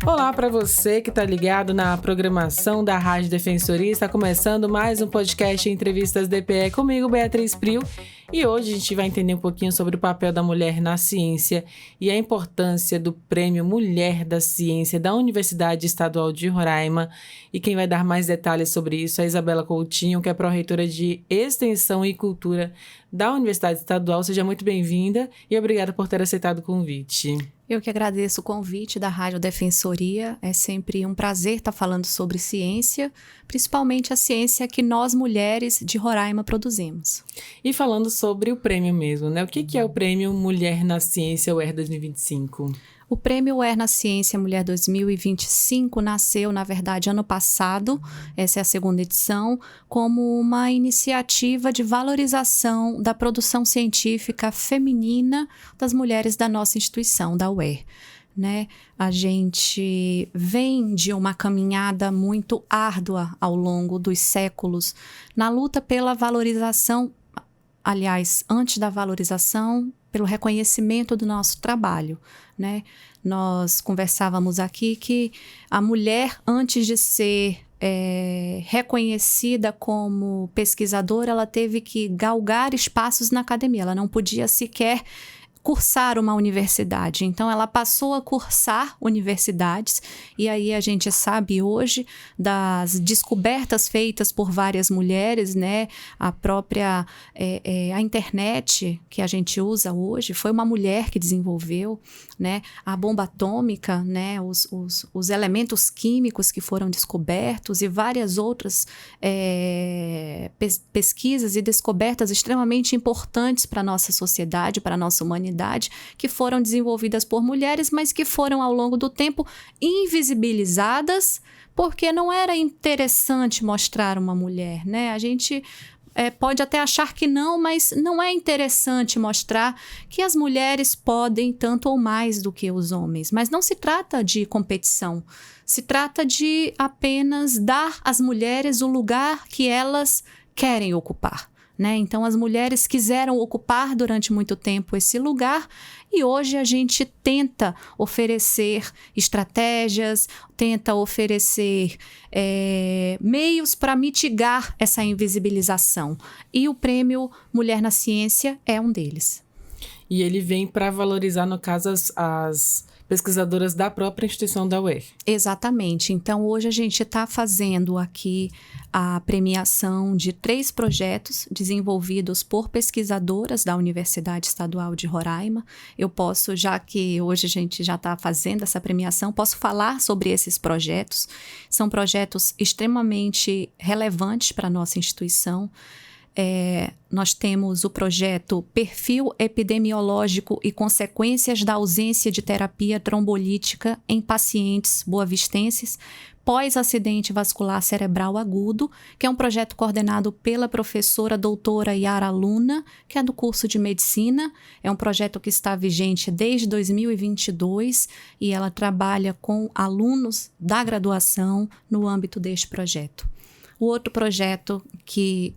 Olá para você que está ligado na programação da Rádio Defensoria. Está começando mais um podcast Entrevistas DPE comigo, Beatriz Prio. E hoje a gente vai entender um pouquinho sobre o papel da mulher na ciência e a importância do Prêmio Mulher da Ciência da Universidade Estadual de Roraima. E quem vai dar mais detalhes sobre isso é a Isabela Coutinho, que é pró-reitora de Extensão e Cultura da Universidade Estadual. Seja muito bem-vinda e obrigada por ter aceitado o convite. Eu que agradeço o convite da Rádio Defensoria. É sempre um prazer estar falando sobre ciência, principalmente a ciência que nós, mulheres de Roraima, produzimos. E falando sobre o prêmio mesmo, né? O que é o Prêmio Mulher na Ciência UER 2025? O Prêmio UER na Ciência Mulher 2025 nasceu, na verdade, ano passado, essa é a segunda edição, como uma iniciativa de valorização da produção científica feminina das mulheres da nossa instituição, da UER. Né? A gente vem de uma caminhada muito árdua ao longo dos séculos na luta pela valorização, aliás, antes da valorização, pelo reconhecimento do nosso trabalho, né? Nós conversávamos aqui que a mulher, antes de ser reconhecida como pesquisadora, ela teve que galgar espaços na academia, ela não podia sequer cursar uma universidade. Então, ela passou a cursar universidades e aí a gente sabe hoje das descobertas feitas por várias mulheres, né? A própria a internet que a gente usa hoje foi uma mulher que desenvolveu, né? A bomba atômica, né? Os elementos químicos que foram descobertos e várias outras pesquisas e descobertas extremamente importantes para a nossa sociedade, para a nossa humanidade, que foram desenvolvidas por mulheres, mas que foram ao longo do tempo invisibilizadas, porque não era interessante mostrar uma mulher, né? A gente pode até achar que não, mas não é interessante mostrar que as mulheres podem tanto ou mais do que os homens. Mas não se trata de competição, se trata de apenas dar às mulheres o lugar que elas querem ocupar. Né? Então, as mulheres quiseram ocupar durante muito tempo esse lugar e hoje a gente tenta oferecer estratégias, tenta oferecer meios para mitigar essa invisibilização. E o Prêmio Mulher na Ciência é um deles. E ele vem para valorizar, no caso, as pesquisadoras da própria instituição da UER. Exatamente. Então, hoje a gente está fazendo aqui a premiação de 3 projetos desenvolvidos por pesquisadoras da Universidade Estadual de Roraima. Eu posso, já que hoje a gente já está fazendo essa premiação, posso falar sobre esses projetos. São projetos extremamente relevantes para a nossa instituição. Nós temos o projeto Perfil Epidemiológico e Consequências da Ausência de Terapia Trombolítica em Pacientes boavistenses pós-acidente vascular cerebral agudo, que é um projeto coordenado pela professora doutora Yara Luna, que é do curso de Medicina. É um projeto que está vigente desde 2022 e ela trabalha com alunos da graduação no âmbito deste projeto. O outro projeto que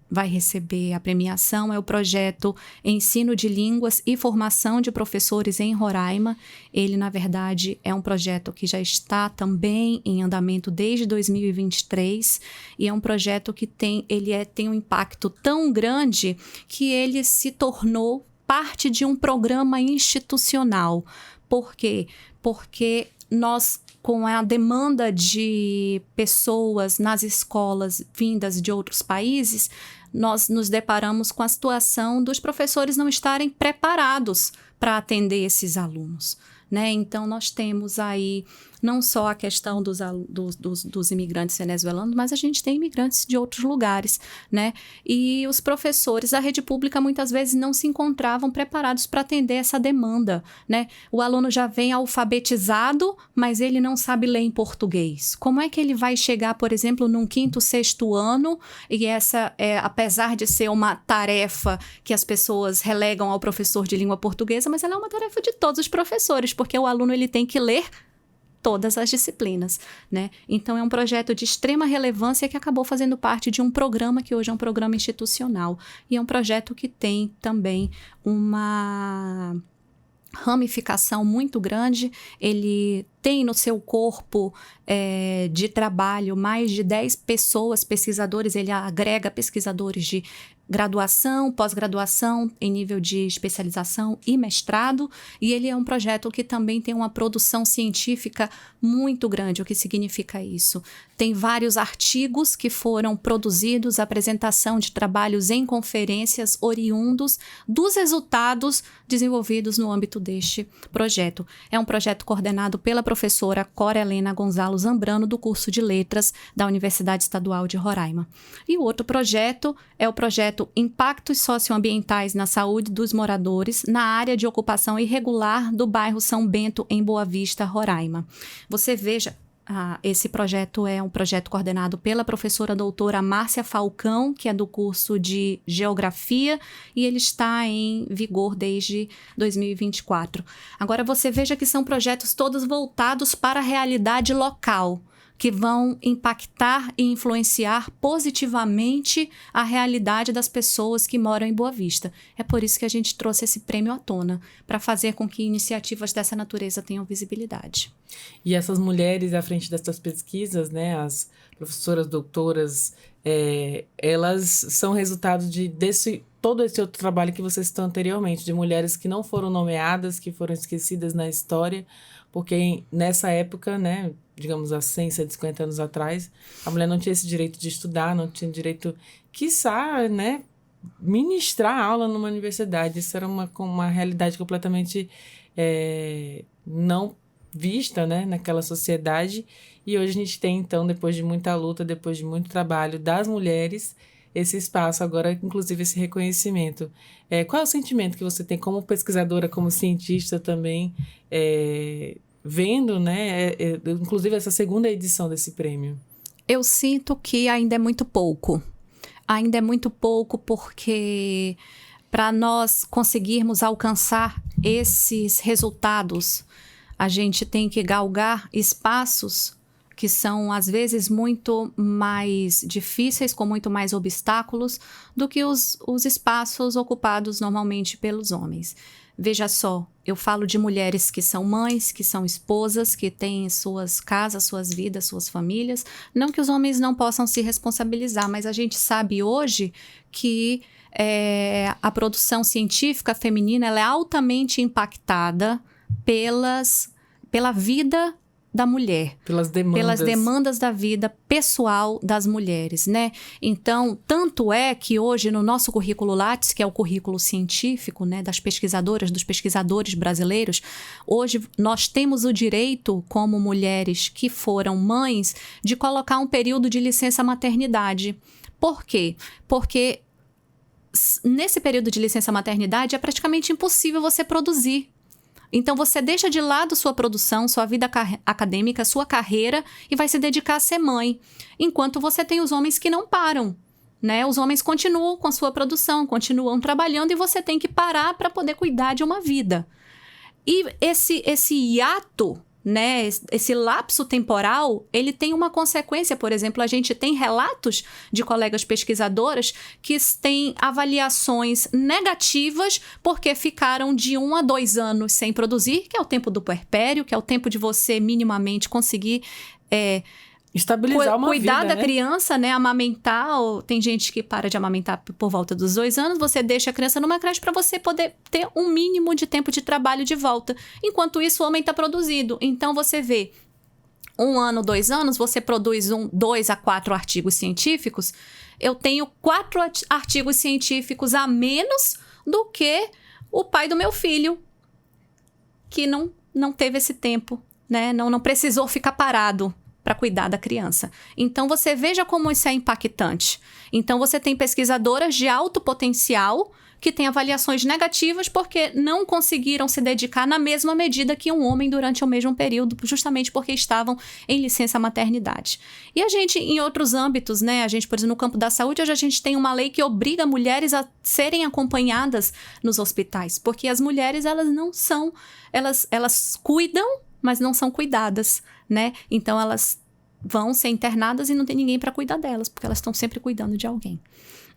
vai receber a premiação é o projeto Ensino de Línguas e Formação de Professores em Roraima. Ele, na verdade, é um projeto que já está também em andamento desde 2023 e é um projeto que tem um impacto tão grande que ele se tornou parte de um programa institucional. Por quê? Porque nós, com a demanda de pessoas nas escolas vindas de outros países, nós nos deparamos com a situação dos professores não estarem preparados para atender esses alunos, né? Então, nós temos aí não só a questão dos imigrantes venezuelanos, mas a gente tem imigrantes de outros lugares, né? E os professores da rede pública muitas vezes não se encontravam preparados para atender essa demanda, né? O aluno já vem alfabetizado, mas ele não sabe ler em português. Como é que ele vai chegar, por exemplo, num 5º, 6º ano, e essa, apesar de ser uma tarefa que as pessoas relegam ao professor de língua portuguesa, mas ela é uma tarefa de todos os professores, porque o aluno ele tem que ler todas as disciplinas, né? Então, é um projeto de extrema relevância que acabou fazendo parte de um programa que hoje é um programa institucional. E é um projeto que tem também uma ramificação muito grande, ele tem no seu corpo de trabalho mais de 10 pessoas, pesquisadores, ele agrega pesquisadores de graduação, pós-graduação, em nível de especialização e mestrado, e ele é um projeto que também tem uma produção científica muito grande. O que significa isso? Tem vários artigos que foram produzidos, apresentação de trabalhos em conferências oriundos dos resultados desenvolvidos no âmbito deste projeto. É um projeto coordenado pela professora Cora Helena Gonzalo Zambrano, do curso de Letras da Universidade Estadual de Roraima. E o outro projeto é o projeto Impactos Socioambientais na Saúde dos Moradores na Área de Ocupação Irregular do bairro São Bento, em Boa Vista, Roraima. Você veja, esse projeto é um projeto coordenado pela professora doutora Márcia Falcão, que é do curso de Geografia, e ele está em vigor desde 2024. Agora, você veja que são projetos todos voltados para a realidade local, que vão impactar e influenciar positivamente a realidade das pessoas que moram em Boa Vista. É por isso que a gente trouxe esse prêmio à tona, para fazer com que iniciativas dessa natureza tenham visibilidade. E essas mulheres à frente dessas pesquisas, né, as professoras, doutoras, elas são resultado todo esse outro trabalho que vocês citou anteriormente, de mulheres que não foram nomeadas, que foram esquecidas na história, porque nessa época, né, digamos há 100, 150 anos atrás, a mulher não tinha esse direito de estudar, não tinha direito, quiçá, né, ministrar aula numa universidade. Isso era uma realidade completamente não vista, né, naquela sociedade. E hoje a gente tem, então, depois de muita luta, depois de muito trabalho das mulheres, esse espaço agora, inclusive esse reconhecimento. Qual é o sentimento que você tem como pesquisadora, como cientista também, vendo, né, inclusive essa segunda edição desse prêmio? Eu sinto que ainda é muito pouco. Ainda é muito pouco porque para nós conseguirmos alcançar esses resultados, a gente tem que galgar espaços que são, às vezes, muito mais difíceis, com muito mais obstáculos, do que os espaços ocupados normalmente pelos homens. Veja só, eu falo de mulheres que são mães, que são esposas, que têm suas casas, suas vidas, suas famílias. Não que os homens não possam se responsabilizar, mas a gente sabe hoje que a produção científica feminina ela é altamente impactada pela vida da mulher. Pelas demandas da vida pessoal das mulheres, né? Então, tanto é que hoje no nosso currículo Lattes, que é o currículo científico, né, das pesquisadoras, dos pesquisadores brasileiros, hoje nós temos o direito, como mulheres que foram mães, de colocar um período de licença maternidade. Por quê? Porque nesse período de licença maternidade é praticamente impossível você produzir. Então, você deixa de lado sua produção, sua vida acadêmica, sua carreira e vai se dedicar a ser mãe. Enquanto você tem os homens que não param, né? Os homens continuam com a sua produção, continuam trabalhando e você tem que parar para poder cuidar de uma vida. E esse hiato, né, esse lapso temporal, ele tem uma consequência. Por exemplo, a gente tem relatos de colegas pesquisadoras que têm avaliações negativas porque ficaram de 1 a 2 anos sem produzir, que é o tempo do puerpério, que é o tempo de você minimamente conseguir estabilizar uma cuidar vida, da criança, né? Amamentar. Tem gente que para de amamentar por volta dos 2 anos. Você deixa a criança numa creche para você poder ter um mínimo de tempo de trabalho de volta. Enquanto isso, o homem está produzindo. Então, você vê 1 ano, 2 anos, você produz 2 a 4 artigos científicos. Eu tenho 4 artigos científicos a menos do que o pai do meu filho, que não teve esse tempo, né? Não precisou ficar parado para cuidar da criança. Então, você veja como isso é impactante. Então, você tem pesquisadoras de alto potencial que têm avaliações negativas porque não conseguiram se dedicar na mesma medida que um homem durante o mesmo período, justamente porque estavam em licença maternidade. E a gente, em outros âmbitos, né? A gente, por exemplo, no campo da saúde, hoje a gente tem uma lei que obriga mulheres a serem acompanhadas nos hospitais, porque as mulheres, elas não são... Elas cuidam, mas não são cuidadas, né? Então, elas vão ser internadas e não tem ninguém para cuidar delas, porque elas estão sempre cuidando de alguém.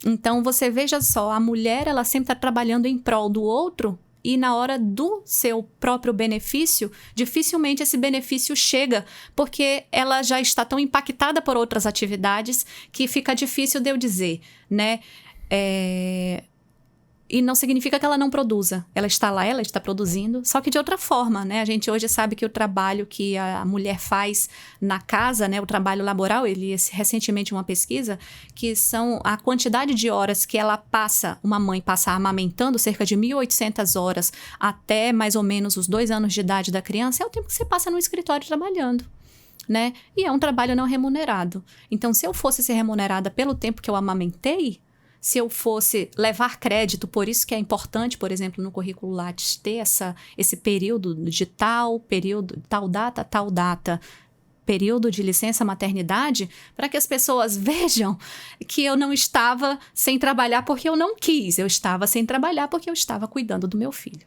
Então, você veja só, a mulher, ela sempre está trabalhando em prol do outro e na hora do seu próprio benefício, dificilmente esse benefício chega, porque ela já está tão impactada por outras atividades que fica difícil de eu dizer, né? E não significa que ela não produza. Ela está lá, ela está produzindo, só que de outra forma, né? A gente hoje sabe que o trabalho que a mulher faz na casa, né? O trabalho laboral, recentemente uma pesquisa, que são a quantidade de horas que ela passa, uma mãe passa amamentando, cerca de 1.800 horas até mais ou menos os 2 anos de idade da criança, é o tempo que você passa no escritório trabalhando, né? E é um trabalho não remunerado. Então, se eu fosse ser remunerada pelo tempo que eu amamentei, se eu fosse levar crédito, por isso que é importante, por exemplo, no currículo Lattes, ter esse período de tal data, período de licença maternidade, para que as pessoas vejam que eu não estava sem trabalhar porque eu não quis, eu estava sem trabalhar porque eu estava cuidando do meu filho.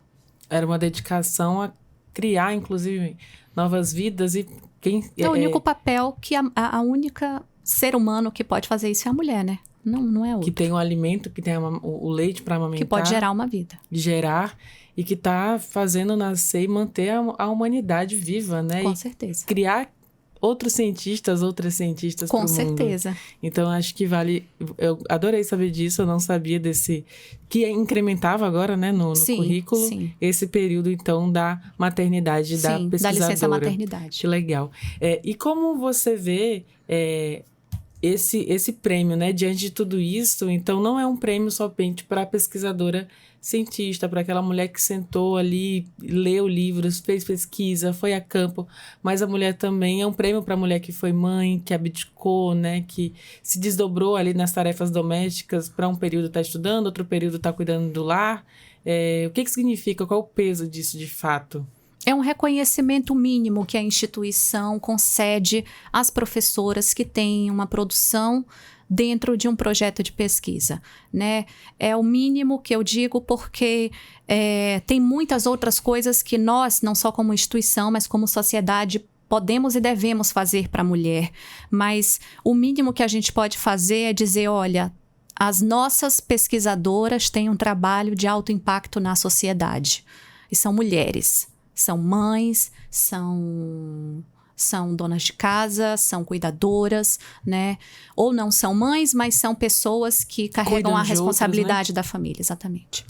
Era uma dedicação a criar, inclusive, novas vidas e É o único papel que a única ser humano que pode fazer isso é a mulher, né? Não é outro. Que tem o alimento, que tem o leite para amamentar. Que pode gerar uma vida. Gerar e que está fazendo nascer e manter a humanidade viva, né? Com e certeza. Criar outras cientistas para o mundo. Com certeza. Então, acho que vale... Eu adorei saber disso, eu não sabia desse... Que incrementava agora, né, no currículo. Sim. Esse período, então, da maternidade, da pesquisadora. Da licença maternidade. Que legal. E como você vê... Esse prêmio, né, diante de tudo isso, então não é um prêmio somente para a pesquisadora cientista, para aquela mulher que sentou ali, leu livros, fez pesquisa, foi a campo, mas a mulher também é um prêmio para a mulher que foi mãe, que abdicou, né, que se desdobrou ali nas tarefas domésticas, para um período está estudando, outro período está cuidando do lar. O que significa? Qual o peso disso de fato? É um reconhecimento mínimo que a instituição concede às professoras que têm uma produção dentro de um projeto de pesquisa, né? É o mínimo que eu digo porque tem muitas outras coisas que nós, não só como instituição, mas como sociedade, podemos e devemos fazer para a mulher. Mas o mínimo que a gente pode fazer é dizer, olha, as nossas pesquisadoras têm um trabalho de alto impacto na sociedade. E são mulheres. São mães, são donas de casa, são cuidadoras, né? Ou não são mães, mas são pessoas que carregam a responsabilidade, né, da família, exatamente.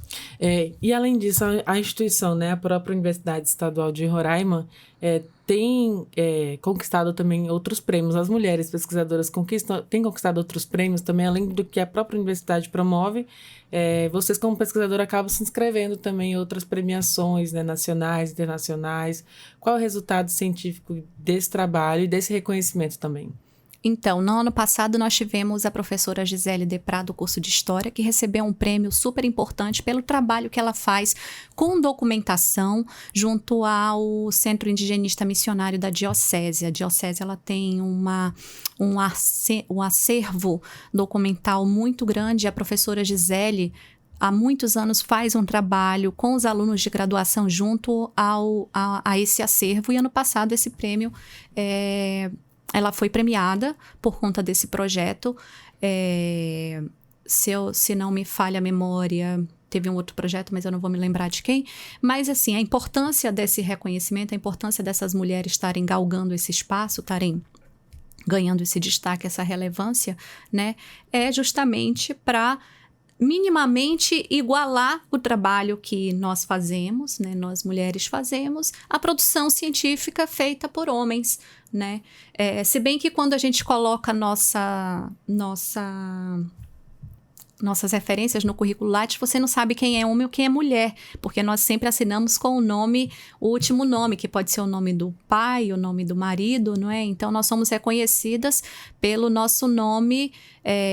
E além disso, a instituição, né, a própria Universidade Estadual de Roraima, tem conquistado também outros prêmios. As mulheres pesquisadoras têm conquistado outros prêmios também, além do que a própria universidade promove. Vocês, como pesquisadora, acabam se inscrevendo também em outras premiações, né, nacionais, internacionais. Qual é o resultado científico desse trabalho e desse reconhecimento também? Então, no ano passado, nós tivemos a professora Gisele Deprá, do curso de História, que recebeu um prêmio super importante pelo trabalho que ela faz com documentação junto ao Centro Indigenista Missionário da Diocese. A Diocese ela tem um acervo documental muito grande. A professora Gisele, há muitos anos, faz um trabalho com os alunos de graduação junto a esse acervo. E ano passado, esse prêmio... ela foi premiada por conta desse projeto. Se não me falha a memória, teve um outro projeto, mas eu não vou me lembrar de quem. Mas, assim, a importância desse reconhecimento, a importância dessas mulheres estarem galgando esse espaço, estarem ganhando esse destaque, essa relevância, né, é justamente para minimamente igualar o trabalho que nós fazemos, né, nós mulheres fazemos, a produção científica feita por homens, né? Se bem que quando a gente coloca nossas referências no currículo Lattes, você não sabe quem é homem ou quem é mulher, porque nós sempre assinamos com o último nome, que pode ser o nome do pai, o nome do marido, não é? Então, nós somos reconhecidas pelo nosso nome.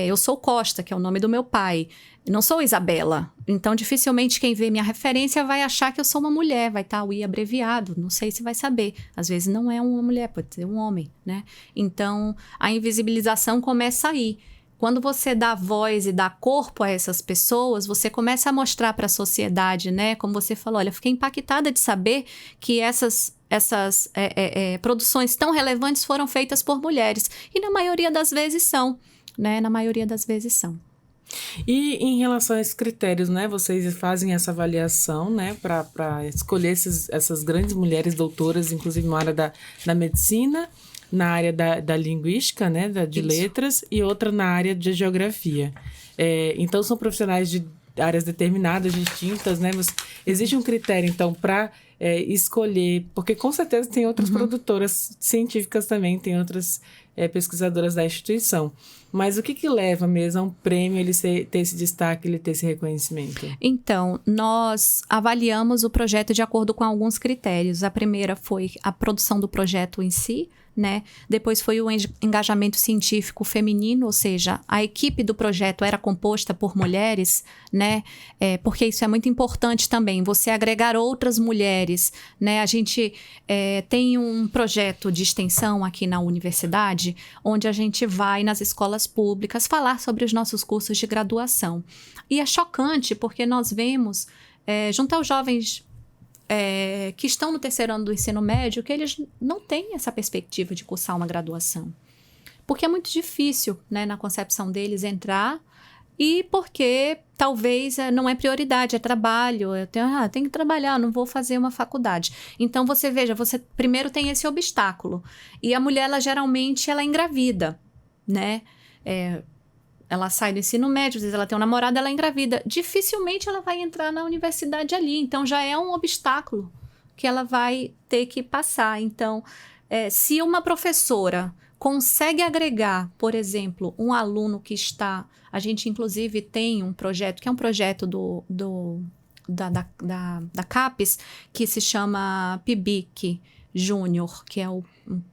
Eu sou Costa, que é o nome do meu pai. Não sou Isabela. Então, dificilmente quem vê minha referência vai achar que eu sou uma mulher, vai estar o I abreviado, não sei se vai saber. Às vezes não é uma mulher, pode ser um homem, né? Então, a invisibilização começa aí. Quando você dá voz e dá corpo a essas pessoas, você começa a mostrar para a sociedade, né? Como você falou, olha, eu fiquei impactada de saber que essas produções tão relevantes foram feitas por mulheres. E na maioria das vezes são, né? Na maioria das vezes são. E em relação a esses critérios, né? Vocês fazem essa avaliação, né? Para escolher essas grandes mulheres doutoras, inclusive na área da medicina, na área da linguística, né? De letras, e outra na área de geografia. Então, são profissionais de áreas determinadas, distintas, né? Mas existe um critério, então, para escolher, porque com certeza tem outras produtoras científicas também, tem outras pesquisadoras da instituição. Mas o que leva mesmo a um prêmio ele ter esse destaque, ele ter esse reconhecimento? Então, nós avaliamos o projeto de acordo com alguns critérios. A primeira foi a produção do projeto em si, né? Depois foi o engajamento científico feminino, ou seja, a equipe do projeto era composta por mulheres, né? Porque isso é muito importante também, você agregar outras mulheres, né? A gente tem um projeto de extensão aqui na universidade, onde a gente vai nas escolas públicas falar sobre os nossos cursos de graduação. E é chocante, porque nós vemos, junto aos jovens que estão no terceiro ano do ensino médio, que eles não têm essa perspectiva de cursar uma graduação. Porque é muito difícil, né, na concepção deles entrar, e porque talvez não é prioridade, é trabalho. Eu tenho que trabalhar, não vou fazer uma faculdade. Então, você veja, você primeiro tem esse obstáculo. E a mulher, geralmente, ela engravida, né? Ela sai do ensino médio, às vezes ela tem um namorado, ela é engravida. Dificilmente ela vai entrar na universidade ali. Então, já é um obstáculo que ela vai ter que passar. Então, se uma professora consegue agregar, por exemplo, um aluno que está... A gente, inclusive, tem um projeto, que é um projeto da CAPES, que se chama PIBIC Júnior, que é um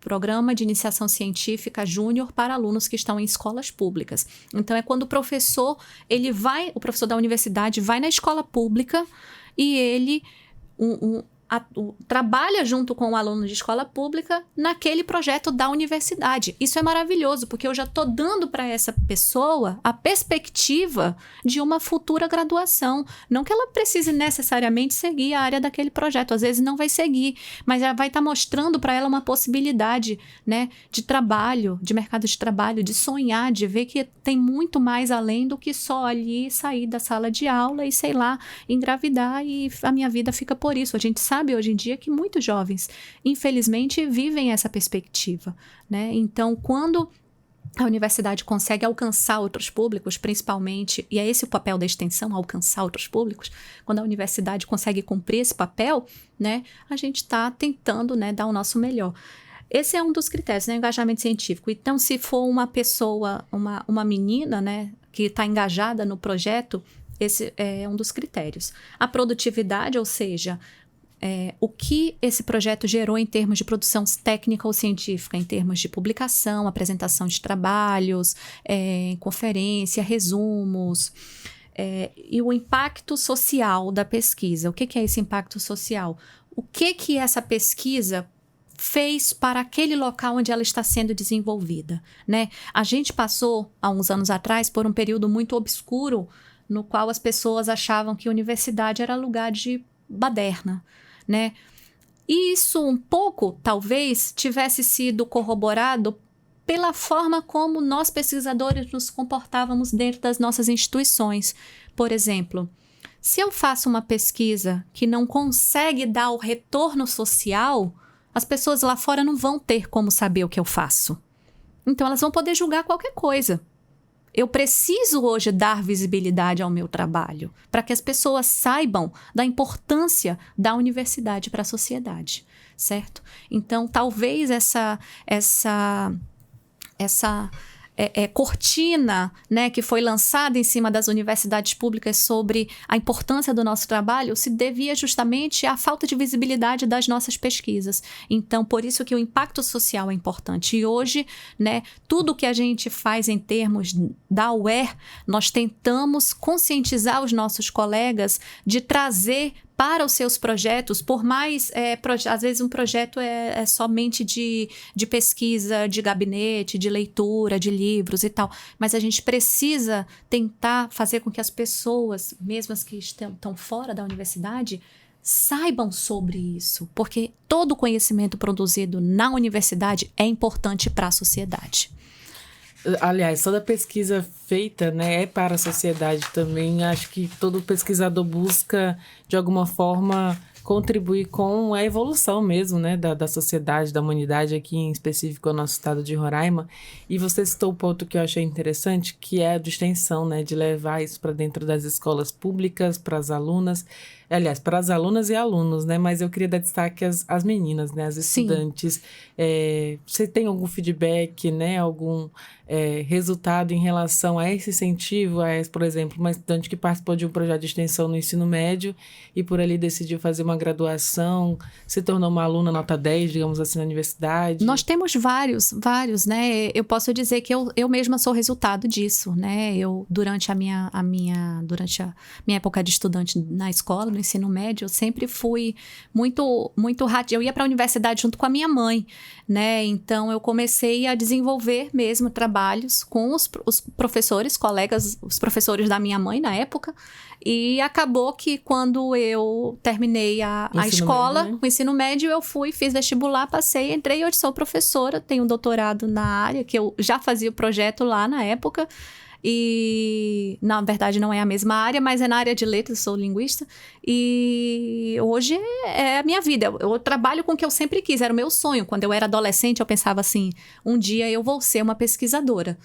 programa de iniciação científica júnior para alunos que estão em escolas públicas. Então, é quando o professor da universidade vai na escola pública e ele trabalha junto com o aluno de escola pública naquele projeto da universidade. Isso é maravilhoso, porque eu já estou dando para essa pessoa a perspectiva de uma futura graduação. Não que ela precise necessariamente seguir a área daquele projeto, às vezes não vai seguir, mas já vai estar mostrando para ela uma possibilidade, né, de trabalho, de mercado de trabalho, de sonhar, de ver que tem muito mais além do que só ali sair da sala de aula e, sei lá, engravidar e a minha vida fica por isso. A gente sabe hoje em dia que muitos jovens, infelizmente, vivem essa perspectiva, né? Então, quando a universidade consegue alcançar outros públicos, principalmente, e é esse o papel da extensão, alcançar outros públicos, quando a universidade consegue cumprir esse papel, né, a gente está tentando, né, dar o nosso melhor. Esse é um dos critérios, né, engajamento científico. Então, se for uma pessoa, uma menina, né, que está engajada no projeto, esse é um dos critérios. A produtividade, ou seja, o que esse projeto gerou em termos de produção técnica ou científica, em termos de publicação, apresentação de trabalhos, conferência, resumos, e o impacto social da pesquisa. O que é esse impacto social? O que essa pesquisa fez para aquele local onde ela está sendo desenvolvida, né? A gente passou, há uns anos atrás, por um período muito obscuro, no qual as pessoas achavam que a universidade era lugar de baderna, né? E isso um pouco, talvez, tivesse sido corroborado pela forma como nós, pesquisadores, nos comportávamos dentro das nossas instituições. Por exemplo, se eu faço uma pesquisa que não consegue dar o retorno social, as pessoas lá fora não vão ter como saber o que eu faço. Então, elas vão poder julgar qualquer coisa. Eu preciso hoje dar visibilidade ao meu trabalho para que as pessoas saibam da importância da universidade para a sociedade, certo? Então, talvez essa cortina, né, que foi lançada em cima das universidades públicas sobre a importância do nosso trabalho se devia justamente à falta de visibilidade das nossas pesquisas. Então, por isso que o impacto social é importante. E hoje, né, tudo que a gente faz em termos da UER, nós tentamos conscientizar os nossos colegas de trazer para os seus projetos, por mais, às vezes um projeto é somente de pesquisa, de gabinete, de leitura, de livros e tal, mas a gente precisa tentar fazer com que as pessoas, mesmo as que estão fora da universidade, saibam sobre isso, porque todo conhecimento produzido na universidade é importante para a sociedade. Aliás, toda pesquisa feita, né, é para a sociedade também. Acho que todo pesquisador busca, de alguma forma, contribuir com a evolução mesmo, né, da sociedade, da humanidade, aqui em específico, o nosso estado de Roraima. E você citou o ponto que eu achei interessante, que é a de extensão, né, de levar isso para dentro das escolas públicas, para as alunas. Aliás, para as alunas e alunos, né? Mas eu queria dar destaque às meninas, né? As estudantes. Você tem algum feedback, né? Algum resultado em relação a esse incentivo? Por exemplo, uma estudante que participou de um projeto de extensão no ensino médio e por ali decidiu fazer uma graduação, se tornou uma aluna nota 10, digamos assim, na universidade? Nós temos vários, né? Eu posso dizer que eu mesma sou resultado disso, né? Durante a minha época de estudante na escola, no ensino médio, eu sempre fui muito eu ia para a universidade junto com a minha mãe, né? Então eu comecei a desenvolver mesmo trabalhos com os professores, colegas, os professores da minha mãe na época, e acabou que quando eu terminei a escola, médio, né? O ensino médio, eu fiz vestibular, passei, entrei, hoje sou professora, tenho um doutorado na área, que eu já fazia o projeto lá na época. E, na verdade, não é a mesma área, mas é na área de letras, sou linguista. E hoje é a minha vida. Eu trabalho com o que eu sempre quis, era o meu sonho. Quando eu era adolescente, eu pensava assim, um dia eu vou ser uma pesquisadora.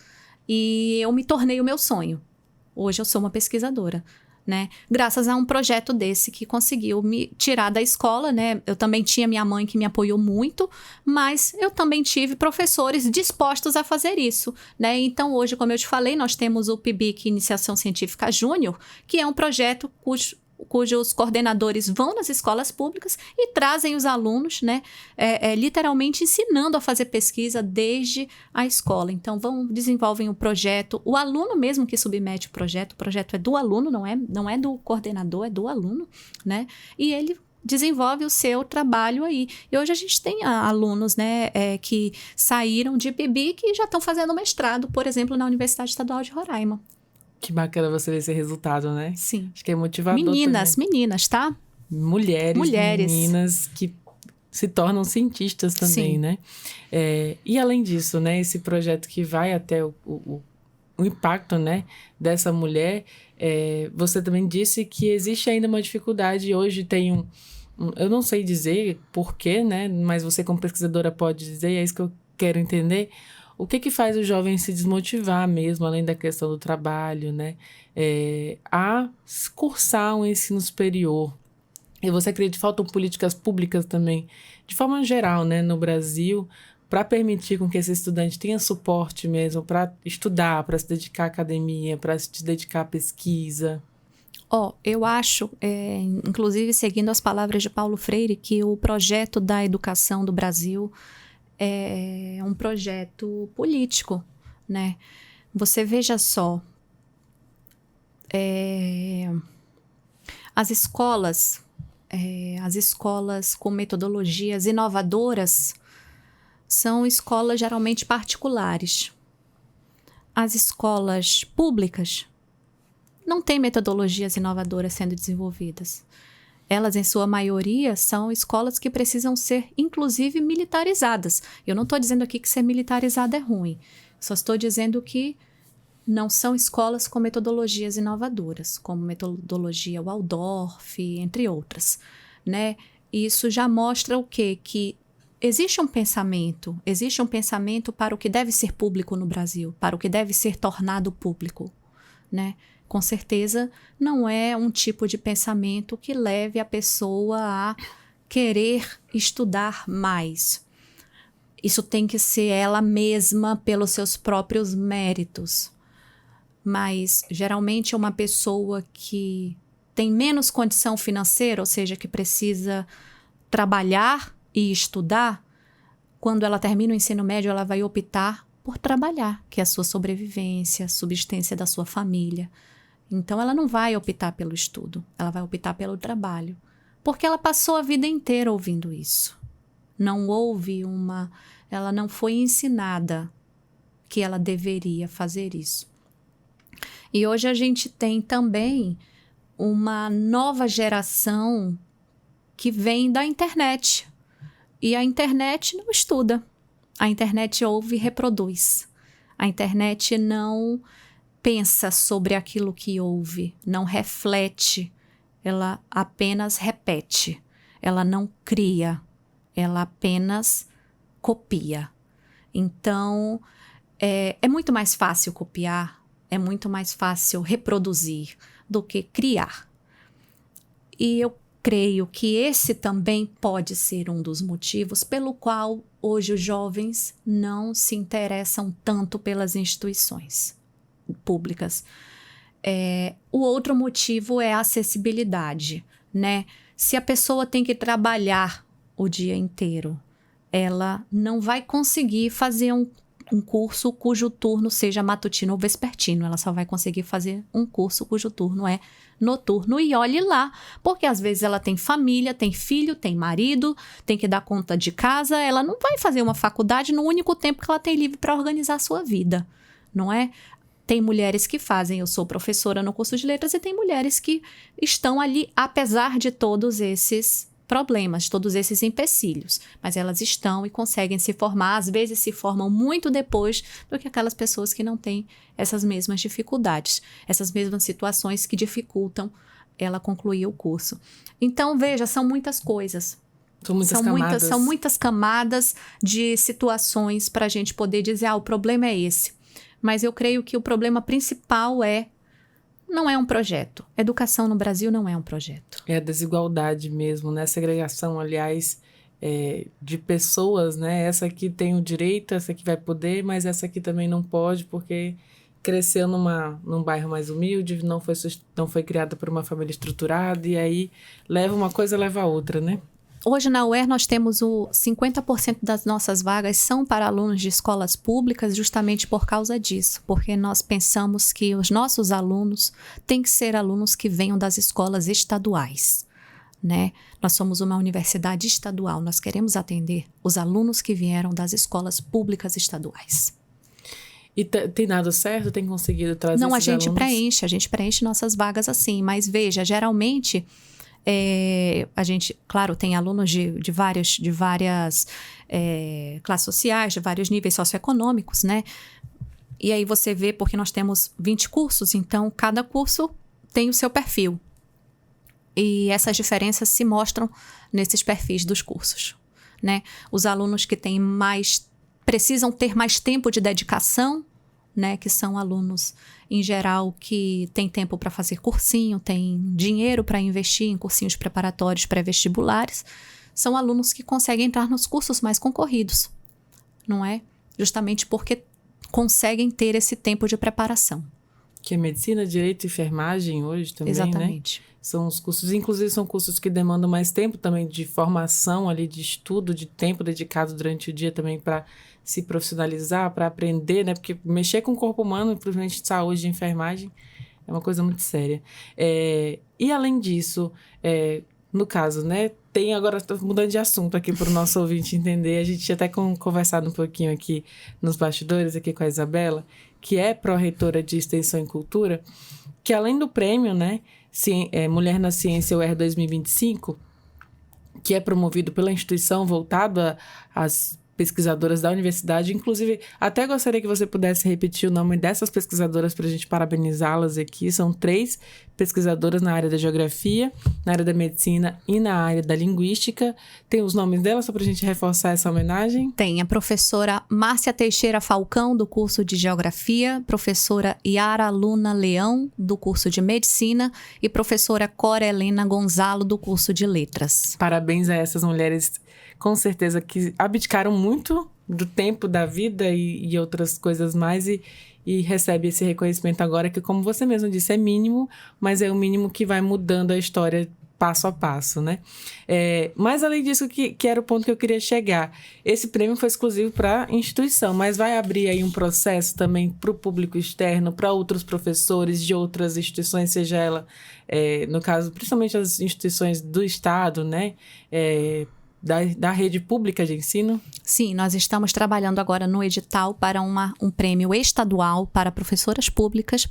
E eu me tornei o meu sonho. Hoje eu sou uma pesquisadora, né? Graças a um projeto desse que conseguiu me tirar da escola, né? Eu também tinha minha mãe que me apoiou muito, mas eu também tive professores dispostos a fazer isso, né? Então hoje, como eu te falei, nós temos o PIBIC Iniciação Científica Júnior, que é um projeto cujos coordenadores vão nas escolas públicas e trazem os alunos, né, literalmente ensinando a fazer pesquisa desde a escola. Então, desenvolvem o projeto, o aluno mesmo que submete o projeto é do aluno, não é do coordenador, é do aluno, né, e ele desenvolve o seu trabalho aí. E hoje a gente tem alunos, né, que saíram de PIBIC e já estão fazendo mestrado, por exemplo, na Universidade Estadual de Roraima. Que bacana você ver esse resultado, né? Sim. Acho que é motivador Meninas, tá? Mulheres. Meninas que se tornam cientistas também, sim, né? E além disso, né? Esse projeto que vai até o impacto, né? Dessa mulher, você também disse que existe ainda uma dificuldade. Hoje tem eu não sei dizer porquê, né? Mas você como pesquisadora pode dizer, é isso que eu quero entender. O que faz o jovem se desmotivar mesmo, além da questão do trabalho, né? A cursar um ensino superior. E você acredita que faltam políticas públicas também, de forma geral, né, no Brasil, para permitir com que esse estudante tenha suporte mesmo para estudar, para se dedicar à academia, para se dedicar à pesquisa? Eu acho, inclusive seguindo as palavras de Paulo Freire, que o projeto da educação do Brasil é um projeto político, né? Você veja só, as escolas com metodologias inovadoras são escolas geralmente particulares. As escolas públicas não têm metodologias inovadoras sendo desenvolvidas. Elas, em sua maioria, são escolas que precisam ser, inclusive, militarizadas. Eu não estou dizendo aqui que ser militarizada é ruim. Só estou dizendo que não são escolas com metodologias inovadoras, como metodologia Waldorf, entre outras, né? Isso já mostra o quê? Que existe um pensamento para o que deve ser público no Brasil, para o que deve ser tornado público, né? Com certeza, não é um tipo de pensamento que leve a pessoa a querer estudar mais. Isso tem que ser ela mesma pelos seus próprios méritos. Mas, geralmente, uma pessoa que tem menos condição financeira, ou seja, que precisa trabalhar e estudar, quando ela termina o ensino médio, ela vai optar por trabalhar, que é a sua sobrevivência, a subsistência da sua família. Então, ela não vai optar pelo estudo, ela vai optar pelo trabalho. Porque ela passou a vida inteira ouvindo isso. Ela não foi ensinada que ela deveria fazer isso. E hoje a gente tem também uma nova geração que vem da internet. E a internet não estuda. A internet ouve e reproduz. A internet não pensa sobre aquilo que ouve, não reflete, ela apenas repete, ela não cria, ela apenas copia. Então, é muito mais fácil copiar, é muito mais fácil reproduzir do que criar. E eu creio que esse também pode ser um dos motivos pelo qual hoje os jovens não se interessam tanto pelas instituições públicas. O outro motivo é a acessibilidade, né? Se a pessoa tem que trabalhar o dia inteiro, ela não vai conseguir fazer um curso cujo turno seja matutino ou vespertino. Ela só vai conseguir fazer um curso cujo turno é noturno. E olhe lá, porque às vezes ela tem família, tem filho, tem marido, tem que dar conta de casa. Ela não vai fazer uma faculdade no único tempo que ela tem livre para organizar a sua vida, não é? Tem mulheres que fazem, eu sou professora no curso de letras, e tem mulheres que estão ali, apesar de todos esses problemas, todos esses empecilhos, mas elas estão e conseguem se formar, às vezes se formam muito depois do que aquelas pessoas que não têm essas mesmas dificuldades, essas mesmas situações que dificultam ela concluir o curso. Então, veja, são muitas coisas. São muitas camadas de situações para a gente poder dizer, o problema é esse. Mas eu creio que o problema principal não é um projeto. Educação no Brasil não é um projeto. É a desigualdade mesmo, né? Segregação, aliás, de pessoas, né? Essa aqui tem o direito, essa aqui vai poder, mas essa aqui também não pode porque cresceu num bairro mais humilde, não foi criada por uma família estruturada, e aí leva uma coisa, leva a outra, né? Hoje na UER nós temos 50% das nossas vagas são para alunos de escolas públicas justamente por causa disso, porque nós pensamos que os nossos alunos têm que ser alunos que venham das escolas estaduais, né? Nós somos uma universidade estadual, nós queremos atender os alunos que vieram das escolas públicas estaduais. E tem dado certo? Tem conseguido trazer Não, esses alunos? a gente preenche nossas vagas assim, mas veja, geralmente... a gente, claro, tem alunos de várias classes sociais, de vários níveis socioeconômicos, né? E aí você vê, porque nós temos 20 cursos, então cada curso tem o seu perfil. E essas diferenças se mostram nesses perfis dos cursos, né? Os alunos que precisam ter mais tempo de dedicação, né, que são alunos, em geral, que têm tempo para fazer cursinho, têm dinheiro para investir em cursinhos preparatórios pré-vestibulares, são alunos que conseguem entrar nos cursos mais concorridos, não é? Justamente porque conseguem ter esse tempo de preparação. Que é medicina, direito e enfermagem hoje também, exatamente, né? São os cursos, inclusive são cursos que demandam mais tempo também de formação ali, de estudo, de tempo dedicado durante o dia também para se profissionalizar, para aprender, né? Porque mexer com o corpo humano, principalmente de saúde e enfermagem, é uma coisa muito séria. E além disso, no caso, né? Tem agora, estou mudando de assunto aqui para o nosso ouvinte entender, a gente tinha até conversado um pouquinho aqui nos bastidores, aqui com a Isabela, que é pró-reitora de Extensão e Cultura, que além do prêmio, né? Mulher na Ciência UER 2025, que é promovido pela instituição voltado às pesquisadoras da universidade. Inclusive, até gostaria que você pudesse repetir o nome dessas pesquisadoras para a gente parabenizá-las aqui. São 3 pesquisadoras na área da geografia, na área da medicina e na área da linguística. Tem os nomes delas, só para a gente reforçar essa homenagem? Tem a professora Márcia Teixeira Falcão, do curso de Geografia, professora Yara Luna Leão, do curso de Medicina, e professora Cora Helena Gonzalo, do curso de Letras. Parabéns a essas mulheres, com certeza, que abdicaram muito do tempo da vida e outras coisas mais e recebe esse reconhecimento agora que, como você mesmo disse, é mínimo, mas é o mínimo que vai mudando a história passo a passo, né? Mas além disso, que era o ponto que eu queria chegar, esse prêmio foi exclusivo para a instituição, mas vai abrir aí um processo também para o público externo, para outros professores de outras instituições, seja ela, no caso, principalmente as instituições do Estado, né? Da rede pública de ensino? Sim, nós estamos trabalhando agora no edital para um prêmio estadual para professoras públicas,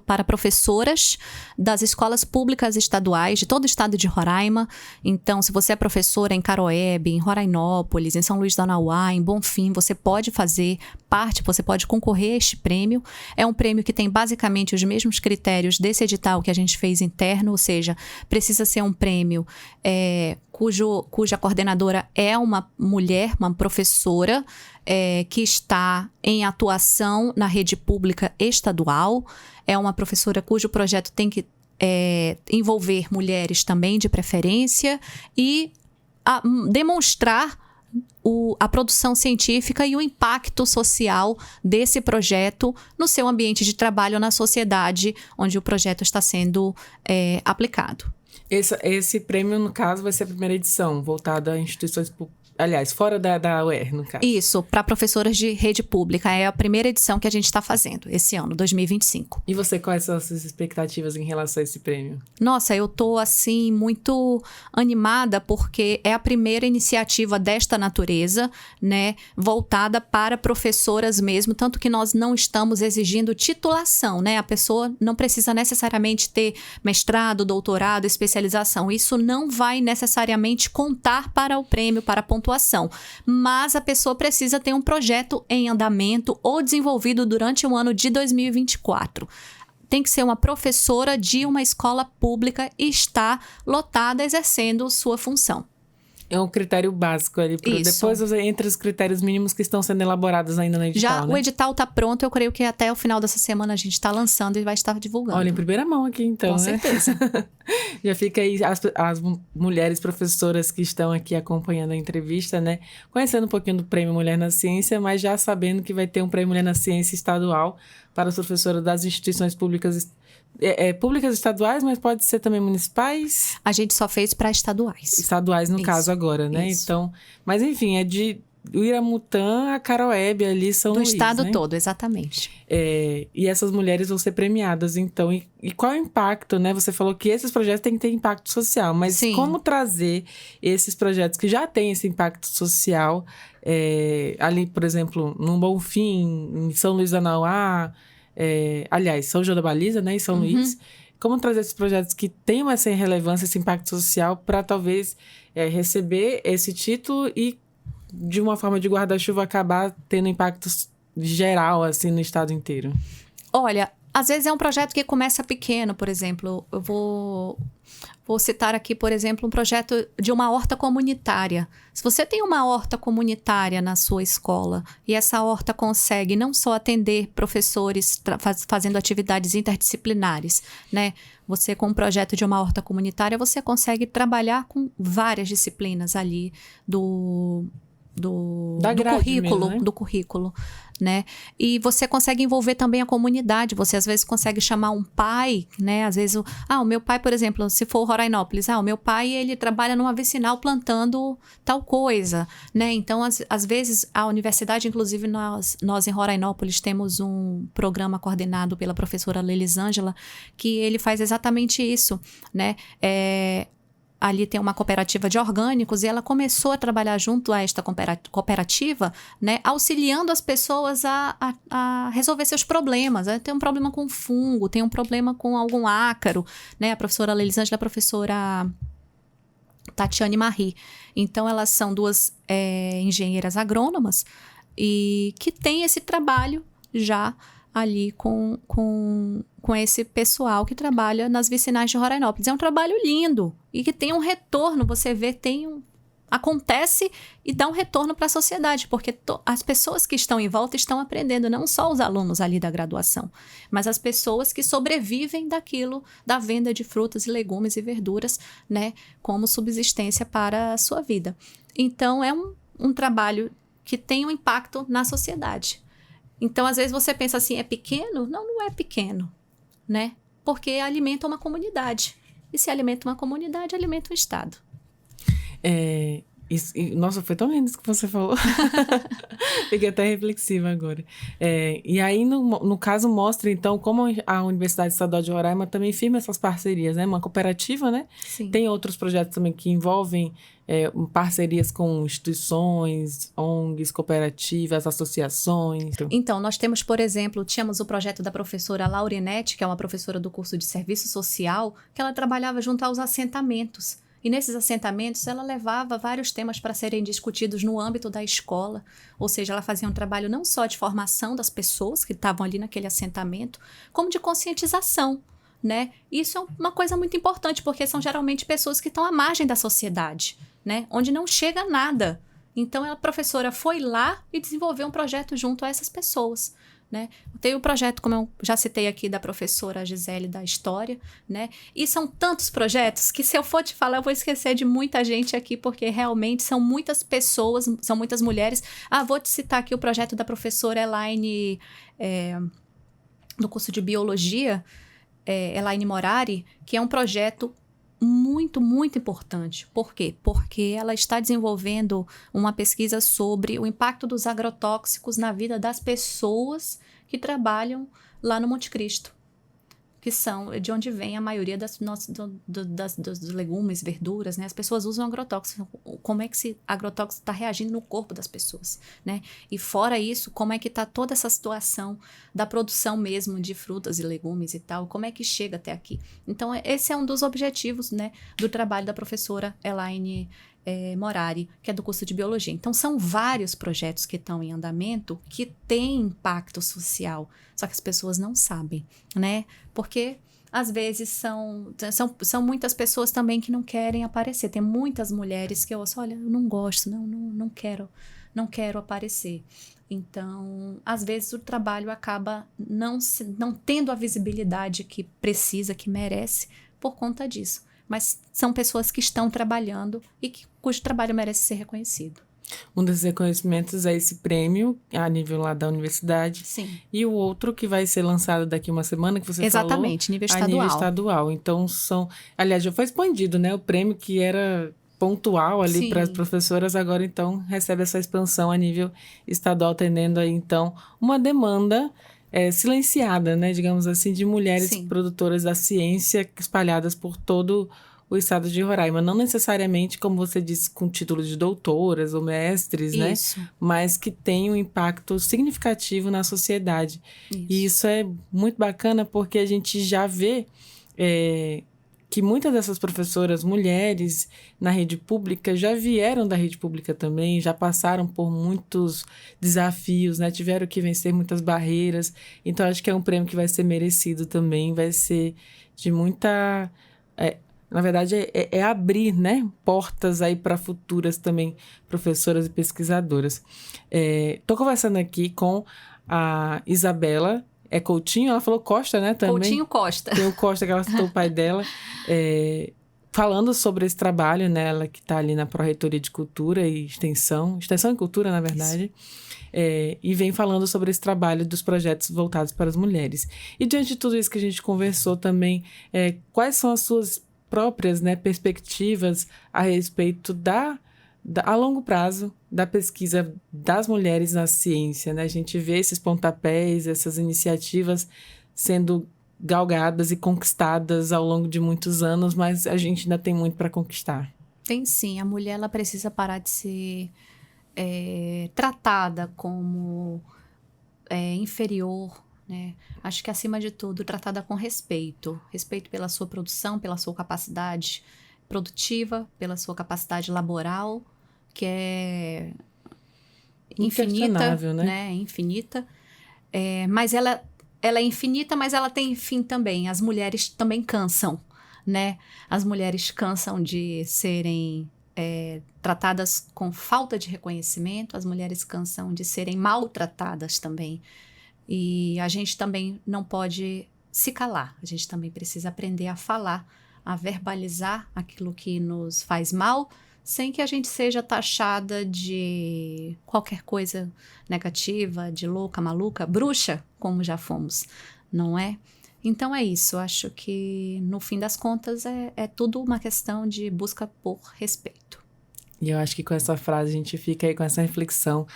para professoras das escolas públicas estaduais de todo o estado de Roraima. Então, se você é professora em Caroebe, em Rorainópolis, em São Luís do Anauá, em Bonfim, você pode fazer parte, você pode concorrer a este prêmio. É um prêmio que tem basicamente os mesmos critérios desse edital que a gente fez interno, ou seja, precisa ser um prêmio cuja coordenadora é uma mulher, uma professora que está em atuação na rede pública estadual. É uma professora cujo projeto tem que envolver mulheres também, de preferência, e demonstrar a produção científica e o impacto social desse projeto no seu ambiente de trabalho, na sociedade onde o projeto está sendo aplicado. Esse prêmio, no caso, vai ser a primeira edição, voltada a instituições públicas. Aliás, fora da UER, no caso. Isso, para professoras de rede pública. É a primeira edição que a gente está fazendo esse ano, 2025. E você, quais são as suas expectativas em relação a esse prêmio? Nossa, eu tô, assim, muito animada porque é a primeira iniciativa desta natureza, né, voltada para professoras mesmo, tanto que nós não estamos exigindo titulação, né? A pessoa não precisa necessariamente ter mestrado, doutorado, especialização. Isso não vai necessariamente contar para o prêmio, para a pontuação. Mas a pessoa precisa ter um projeto em andamento ou desenvolvido durante o ano de 2024. Tem que ser uma professora de uma escola pública e estar lotada exercendo sua função. É um critério básico ali. Depois, entre os critérios mínimos que estão sendo elaborados ainda no edital, o edital está pronto. Eu creio que até o final dessa semana a gente está lançando e vai estar divulgando. Olha, em primeira mão aqui, então, Com certeza. Já fica aí as mulheres professoras que estão aqui acompanhando a entrevista, né? Conhecendo um pouquinho do Prêmio Mulher na Ciência, mas já sabendo que vai ter um Prêmio Mulher na Ciência estadual para as professoras das instituições públicas públicas estaduais, mas pode ser também municipais? A gente só fez para estaduais. Estaduais, no caso, agora, né? Isso. Então, mas enfim, é de Uiramutã a Caroebe, ali São Luís, do estado, né? todo, exatamente. E essas mulheres vão ser premiadas, então. E qual é o impacto, né? Você falou que esses projetos têm que ter impacto social, mas Sim. Como trazer esses projetos que já têm esse impacto social, ali, por exemplo, no Bonfim, em São Luís da Nauá, aliás, São João da Baliza, né, em São Luís, como trazer esses projetos que tenham essa relevância, esse impacto social, para talvez receber esse título e, de uma forma de guarda-chuva, acabar tendo impacto geral, assim, no estado inteiro? Olha, às vezes é um projeto que começa pequeno, por exemplo. Eu vou citar aqui, por exemplo, um projeto de uma horta comunitária. Se você tem uma horta comunitária na sua escola e essa horta consegue não só atender professores fazendo atividades interdisciplinares, né? Você, com um projeto de uma horta comunitária, você consegue trabalhar com várias disciplinas ali do currículo, mesmo, né? Do currículo, né? E você consegue envolver também a comunidade. Você, às vezes, consegue chamar um pai, né? Às vezes, o meu pai, por exemplo, se for Rorainópolis, o meu pai, ele trabalha numa vicinal plantando tal coisa, né? Então, às vezes, a universidade, inclusive, nós em Rorainópolis temos um programa coordenado pela professora Lelisângela, que ele faz exatamente isso, né? Ali tem uma cooperativa de orgânicos e ela começou a trabalhar junto a esta cooperativa, né, auxiliando as pessoas a resolver seus problemas. Tem um problema com fungo, tem um problema com algum ácaro, né? A professora Lelisângela e a professora Tatiane Marie. Então, elas são duas engenheiras agrônomas e que têm esse trabalho já ali com esse pessoal que trabalha nas vicinais de Rorainópolis. É um trabalho lindo e que tem um retorno, você vê, acontece e dá um retorno para a sociedade, porque as pessoas que estão em volta estão aprendendo, não só os alunos ali da graduação, mas as pessoas que sobrevivem daquilo, da venda de frutas e legumes e verduras, né, como subsistência para a sua vida. Então, é um trabalho que tem um impacto na sociedade. Então, às vezes você pensa assim, é pequeno? Não é pequeno, né? Porque alimenta uma comunidade. E se alimenta uma comunidade, alimenta um estado. Nossa, foi tão lindo isso que você falou. Fiquei até reflexiva agora. E aí, no caso, mostra, então, como a Universidade Estadual de Roraima também firma essas parcerias, né? Uma cooperativa, né? Sim. Tem outros projetos também que envolvem parcerias com instituições, ONGs, cooperativas, associações. Então, nós temos, por exemplo, tínhamos o projeto da professora Laurinete, que é uma professora do curso de Serviço Social, que ela trabalhava junto aos assentamentos. E nesses assentamentos, ela levava vários temas para serem discutidos no âmbito da escola. Ou seja, ela fazia um trabalho não só de formação das pessoas que estavam ali naquele assentamento, como de conscientização, né? Isso é uma coisa muito importante, porque são geralmente pessoas que estão à margem da sociedade, né? Onde não chega nada. Então, a professora foi lá e desenvolveu um projeto junto a essas pessoas, né? Tem o projeto, como eu já citei aqui, da professora Gisele da História, né? E são tantos projetos que, se eu for te falar, eu vou esquecer de muita gente aqui, porque realmente são muitas pessoas, são muitas mulheres. Vou te citar aqui o projeto da professora Elaine, do curso de Biologia, Elaine Morari, que é um projeto muito, muito importante. Por quê? Porque ela está desenvolvendo uma pesquisa sobre o impacto dos agrotóxicos na vida das pessoas que trabalham lá no Monte Cristo, que são de onde vem a maioria dos legumes, verduras, né? As pessoas usam agrotóxicos. Como é que esse agrotóxico está reagindo no corpo das pessoas, né? E fora isso, como é que está toda essa situação da produção mesmo de frutas e legumes e tal, como é que chega até aqui? Então, esse é um dos objetivos, né, do trabalho da professora Elaine Morari, que é do curso de Biologia. Então, são vários projetos que estão em andamento que têm impacto social, só que as pessoas não sabem, né? Porque, às vezes, são muitas pessoas também que não querem aparecer. Tem muitas mulheres que eu ouço, olha, eu não gosto, não quero aparecer. Então, às vezes, o trabalho acaba não tendo a visibilidade que precisa, que merece, por conta disso. Mas são pessoas que estão trabalhando e cujo trabalho merece ser reconhecido. Um desses reconhecimentos é esse prêmio a nível lá da universidade. Sim. E o outro que vai ser lançado daqui uma semana, que você Exatamente, falou, nível estadual. a nível estadual. Então, aliás, já foi expandido, né? O prêmio que era pontual ali para as professoras, agora então recebe essa expansão a nível estadual, atendendo aí então uma demanda silenciada, né, digamos assim, de mulheres produtoras da ciência espalhadas por todo o estado de Roraima. Não necessariamente, como você disse, com título de doutoras ou mestres, né? Mas que tem um impacto significativo na sociedade. E isso é muito bacana porque a gente já vê que muitas dessas professoras mulheres na rede pública já vieram da rede pública também, já passaram por muitos desafios, né? Tiveram que vencer muitas barreiras. Então, acho que é um prêmio que vai ser merecido também, vai ser de muita... na verdade, é abrir, né, portas aí para futuras também professoras e pesquisadoras. Estou conversando aqui com a Isabela Coutinho, ela falou Costa, né, também. Coutinho Costa. Tem o Costa, que ela citou o pai dela, falando sobre esse trabalho, né, ela que está ali na Pró-Reitoria de Cultura e Extensão e Cultura, na verdade, e vem falando sobre esse trabalho dos projetos voltados para as mulheres. E diante de tudo isso que a gente conversou também, quais são as suas próprias, né, perspectivas a respeito a longo prazo da pesquisa das mulheres na ciência, né? A gente vê esses pontapés, essas iniciativas sendo galgadas e conquistadas ao longo de muitos anos, mas a gente ainda tem muito para conquistar. Tem sim, a mulher ela precisa parar de ser tratada como inferior, né? Acho que, acima de tudo, tratada com respeito. Respeito pela sua produção, pela sua capacidade produtiva, pela sua capacidade laboral, que é infinita, né? Infinita. Mas ela é infinita, mas ela tem fim também. As mulheres também cansam, né? As mulheres cansam de serem tratadas com falta de reconhecimento, as mulheres cansam de serem maltratadas também. E a gente também não pode se calar, a gente também precisa aprender a falar, a verbalizar aquilo que nos faz mal, sem que a gente seja taxada de qualquer coisa negativa, de louca, maluca, bruxa, como já fomos, não é? Então é isso, acho que no fim das contas é tudo uma questão de busca por respeito. E eu acho que com essa frase a gente fica aí com essa reflexão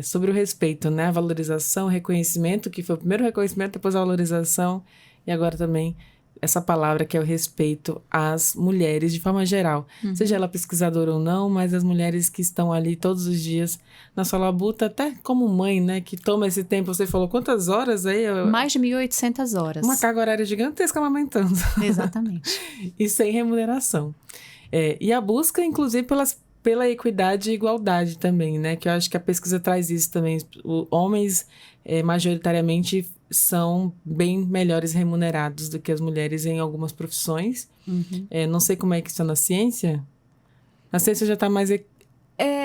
sobre o respeito, né? A valorização, o reconhecimento, que foi o primeiro reconhecimento, depois a valorização, e agora também essa palavra que é o respeito às mulheres de forma geral. Seja ela pesquisadora ou não, mas as mulheres que estão ali todos os dias na sua labuta, até como mãe, né? Que toma esse tempo, você falou quantas horas aí? Mais de 1.800 horas. Uma carga horária gigantesca amamentando. Exatamente. E sem remuneração. E a busca, inclusive, pela equidade e igualdade também, né? Que eu acho que a pesquisa traz isso também. Homens, majoritariamente, são bem melhores remunerados do que as mulheres em algumas profissões. Uhum. Não sei como é que está na ciência. A ciência já está mais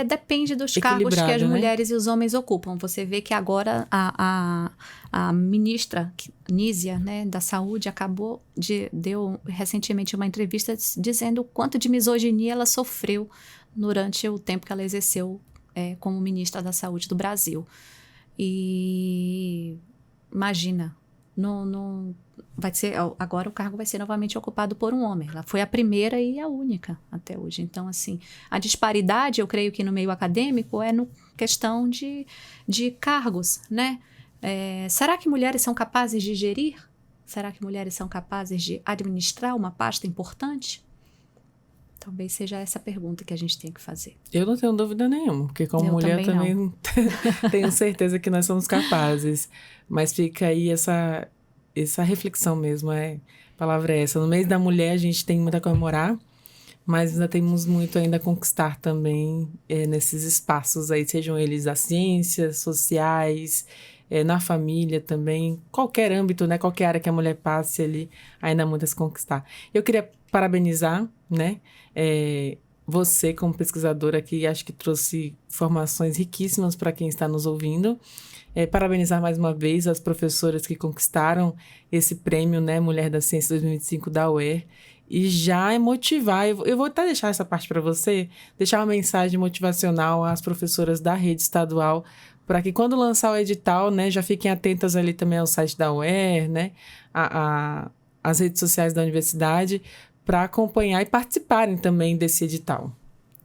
depende dos cargos que as mulheres e os homens ocupam. Você vê que agora a ministra Nízia, né, da Saúde, deu recentemente uma entrevista dizendo o quanto de misoginia ela sofreu durante o tempo que ela exerceu como ministra da Saúde do Brasil. E imagina, vai ser, agora o cargo vai ser novamente ocupado por um homem. Ela foi a primeira e a única até hoje. Então, assim, a disparidade, eu creio que no meio acadêmico é no questão de cargos, né? Será que mulheres são capazes de gerir? Será que mulheres são capazes de administrar uma pasta importante? Talvez seja essa pergunta que a gente tem que fazer. Eu não tenho dúvida nenhuma, porque como mulher também tenho certeza que nós somos capazes. Mas fica aí essa reflexão mesmo, a palavra é essa. No mês da mulher a gente tem muito a comemorar, mas ainda temos muito ainda a conquistar também nesses espaços aí, sejam eles das ciências, sociais, na família também, qualquer âmbito, né, qualquer área que a mulher passe ali, ainda há muito a se conquistar. Eu queria parabenizar, né, você como pesquisadora que acho que trouxe informações riquíssimas para quem está nos ouvindo. Parabenizar mais uma vez as professoras que conquistaram esse prêmio, né, Mulher da Ciência 2025 da UER, e já motivar, eu vou até deixar essa parte para você, deixar uma mensagem motivacional às professoras da rede estadual, para que quando lançar o edital, né, já fiquem atentas ali também ao site da UER, né, às redes sociais da universidade, para acompanhar e participarem também desse edital.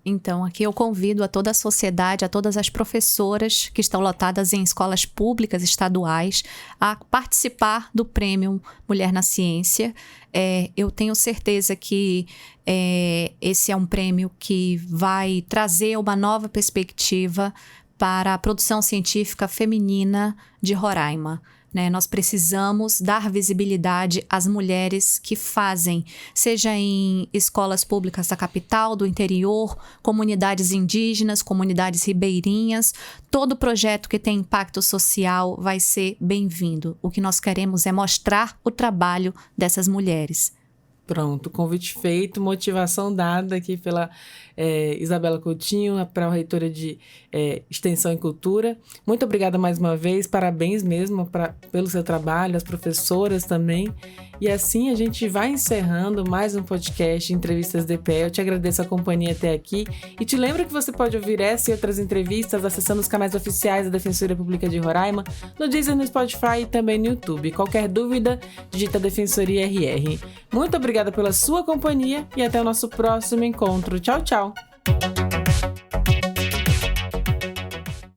Então, aqui eu convido a toda a sociedade, a todas as professoras que estão lotadas em escolas públicas estaduais a participar do Prêmio Mulher na Ciência. Eu tenho certeza que esse é um prêmio que vai trazer uma nova perspectiva para a produção científica feminina de Roraima. Né? Nós precisamos dar visibilidade às mulheres que fazem, seja em escolas públicas da capital, do interior, comunidades indígenas, comunidades ribeirinhas. Todo projeto que tem impacto social vai ser bem-vindo. O que nós queremos é mostrar o trabalho dessas mulheres. Pronto, convite feito, motivação dada aqui pela Isabela Coutinho, para a reitora de Extensão e Cultura. Muito obrigada mais uma vez, parabéns mesmo pelo seu trabalho, as professoras também. E assim a gente vai encerrando mais um podcast Entrevistas DPE. Eu te agradeço a companhia até aqui e te lembro que você pode ouvir essa e outras entrevistas acessando os canais oficiais da Defensoria Pública de Roraima, no Deezer, no Spotify e também no YouTube. Qualquer dúvida, digita Defensoria RR. Muito obrigada pela sua companhia e até o nosso próximo encontro. Tchau, tchau!